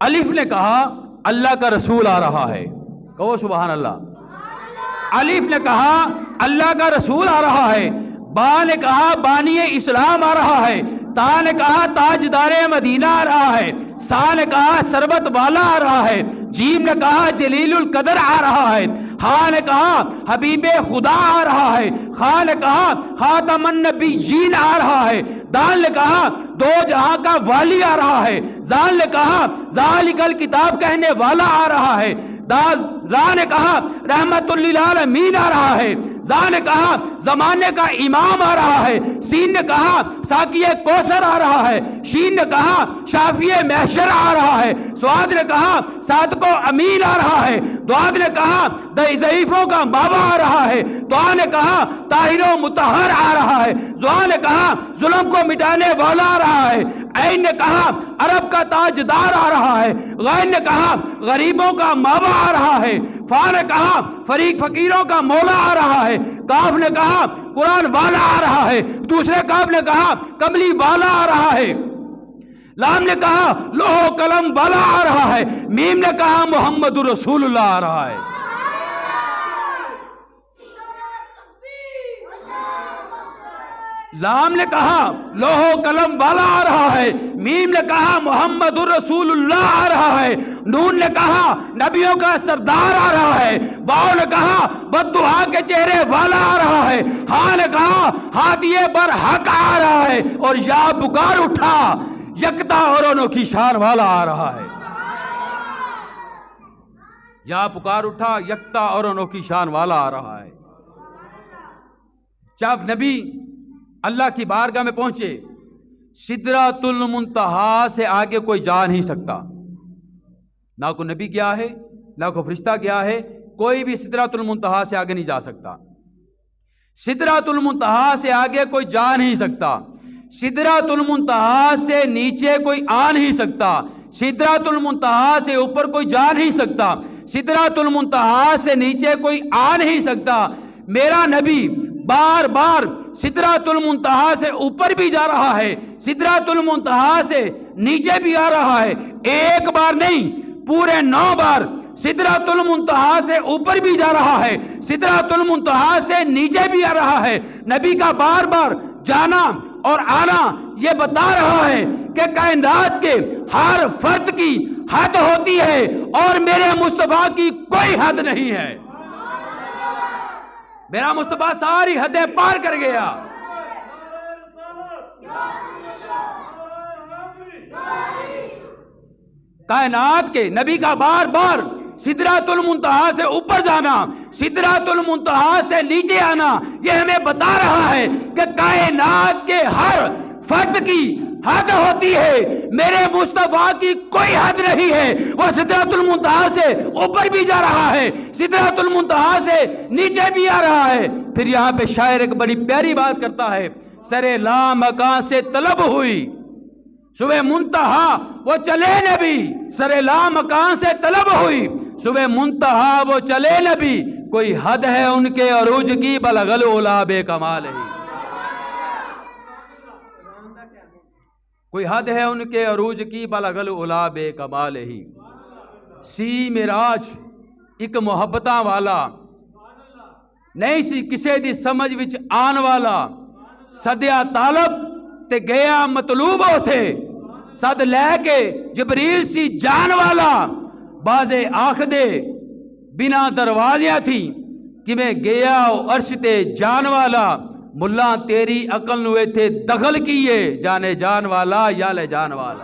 الف نے کہا اللہ کا رسول آ رہا ہے، کہو سبحان اللہ۔ الف نے کہا اللہ کا رسول آ رہا ہے، با نے کہا بانی اسلام آ رہا ہے، تا نے کہا تاجدار مدینہ آ رہا ہے، سا نے کہا سربت والا آ رہا ہے، جیم نے کہا جلیل القدر آ رہا ہے، ہاں نے کہا حبیب خدا آ رہا ہے، خاں نے کہا خاتم النبیین آ رہا ہے، دال نے کہا دو جہاں کا والی آ رہا ہے، زال نے کہا ذالک الکتاب کہنے والا آ رہا ہے، را نے کہا رحمت للعالمین آ رہا ہے، زا نے کہا زمانے کا امام آ رہا ہے، سین نے کہا ساقی کوثر آ رہا ہے، شین نے کہا شافی محشر آ رہا ہے، سواد نے کہا صادق و امین آ رہا ہے، دعاد نے کہا ضعیفوں کا بابا آ رہا ہے، دعا نے کہا طاہر و مطہر آ رہا ہے، زوا نے کہا ظلم کو مٹانے والا آ رہا ہے، عین نے کہا عرب کا تاجدار آ رہا ہے، غین نے کہا غریبوں کا مابا آ رہا ہے، فا نے کہا فریق فقیروں کا مولا آ رہا ہے، کاف نے کہا قرآن والا آ رہا ہے، دوسرے کاف نے کہا کملی والا آ رہا ہے، لام نے کہا لوح و قلم والا آ رہا ہے، میم نے کہا محمد رسول اللہ آ رہا ہے۔ لام نے کہا لوح و قلم والا آ رہا ہے، میم نے کہا محمد الرسول اللہ آ رہا ہے، نون نے کہا نبیوں کا سردار آ رہا ہے، واو نے کہا بددعا کے چہرے والا آ رہا ہے، ہاں نے کہا ہادیے پر حق آ رہا ہے، اور یا پکار اٹھا یکتا اور انوکھی شان والا آ رہا ہے۔ یا پکار اٹھا یکتا اور انوکھی شان والا آ رہا ہے۔ جب نبی اللہ کی بارگاہ میں پہنچے، سدرۃ المنتہا سے آگے کوئی جا نہیں سکتا، نہ کوئی نبی گیا ہے نہ کوئی فرشتہ گیا ہے، کوئی بھی سدرۃ المنتہا سے آگے نہیں جا سکتا، سدرۃ المنتہا سے آگے کوئی جا نہیں سکتا، سدرۃ المنتہا سے نیچے کوئی آ نہیں سکتا، سدرۃ المنتہا سے اوپر کوئی جا نہیں سکتا، سدرۃ المنتہا سے نیچے کوئی آ نہیں سکتا۔ میرا نبی بار بار سدرۃ المنتہا سے اوپر بھی جا رہا ہے، سدرۃ المنتہا سے نیچے بھی آ رہا ہے، ایک بار نہیں پورے 9 بار سدرۃ المنتہا سے اوپر بھی جا رہا ہے، سدرۃ المنتہا سے نیچے بھی آ رہا ہے۔ نبی کا بار بار جانا اور آنا یہ بتا رہا ہے کہ کائنات کے ہر فرد کی حد ہوتی ہے اور میرے مصطفیٰ کی کوئی حد نہیں ہے، میرا مصطفیٰ ساری حدیں پار کر گیا۔ کائنات کے نبی کا بار بار سدرۃ المنتہا سے اوپر جانا، سدرۃ المنتہا سے نیچے آنا، یہ ہمیں بتا رہا ہے کہ کائنات کے ہر فرد کی حد ہوتی ہے، میرے مصطفیٰ کی کوئی حد نہیں ہے، وہ سدرۃ المنتہا سے اوپر بھی جا رہا ہے، سدرۃ المنتہا سے نیچے بھی آ رہا ہے۔ پھر یہاں پہ شاعر ایک بڑی پیاری بات کرتا ہے، سرے لامکاں سے طلب ہوئی صبح منتہا وہ چلے نبی، سرے لامکاں سے طلب ہوئی صبح منتہا وہ چلے نبی، کوئی حد ہے ان کے عروج کی بلغ العلا بے کمال ہی، کوئی حد ہے ان کے عروج کی بلغ العلا بے کمال ہی۔ سی معراج ایک محبتاں والا نہیں سی کسے دی سمجھ وچ آن والا، سدیا طالب تے گیا مطلوب ہوتے، صد لے کے جبریل سی جان والا، بازے آنکھ دے بنا دروازیاں تھی کہ میں گیا عرش تے جان والا، ملا تیری عقل نوے تھے دخل کیے جانے جان والا یا لے جان والا۔